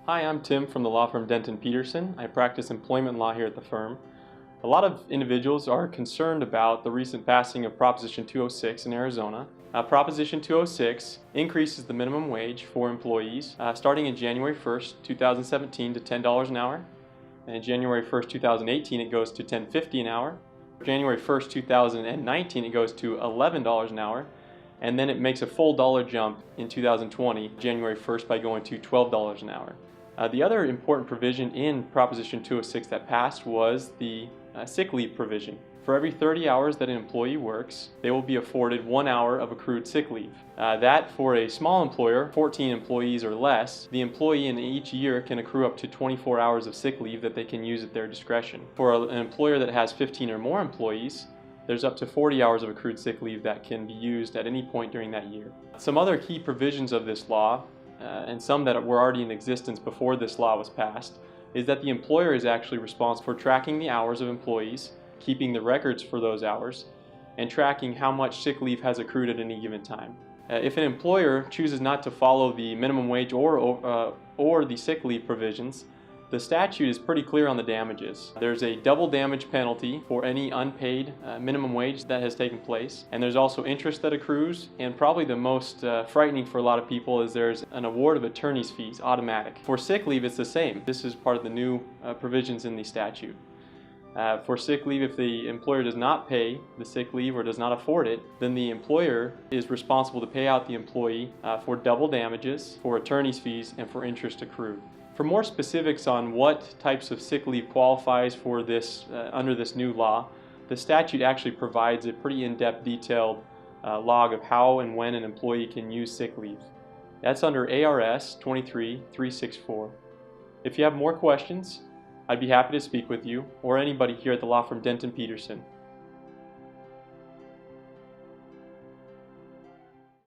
Hi, I'm Tim from the law firm Denton Peterson. I practice employment law here at the firm. A lot of individuals are concerned about the recent passing of Proposition 206 in Arizona. Proposition 206 increases the minimum wage for employees starting in January 1st, 2017 to $10 an hour. And in January 1st, 2018 it goes to $10.50 an hour. January 1st, 2019 it goes to $11 an hour. And then it makes a full dollar jump in 2020, January 1st, by going to $12 an hour. The other important provision in Proposition 206 that passed was the sick leave provision. For every 30 hours that an employee works, they will be afforded 1 hour of accrued sick leave. That for a small employer, 14 employees or less, the employee in each year can accrue up to 24 hours of sick leave that they can use at their discretion. For an employer that has 15 or more employees, there's up to 40 hours of accrued sick leave that can be used at any point during that year. Some other key provisions of this law, and some that were already in existence before this law was passed, is that the employer is actually responsible for tracking the hours of employees, keeping the records for those hours, and tracking how much sick leave has accrued at any given time. If an employer chooses not to follow the minimum wage or the sick leave provisions, the statute is pretty clear on the damages. There's a double damage penalty for any unpaid minimum wage that has taken place, and there's also interest that accrues, and probably the most frightening for a lot of people is there's an award of attorney's fees, automatic. For sick leave it's the same. This is part of the new provisions in the statute. For sick leave, if the employer does not pay the sick leave or does not afford it, then the employer is responsible to pay out the employee for double damages, for attorney's fees, and for interest accrued. For more specifics on what types of sick leave qualifies for this under this new law, the statute actually provides a pretty in-depth detailed log of how and when an employee can use sick leave. That's under ARS 23364. If you have more questions, I'd be happy to speak with you or anybody here at the law firm Denton Peterson.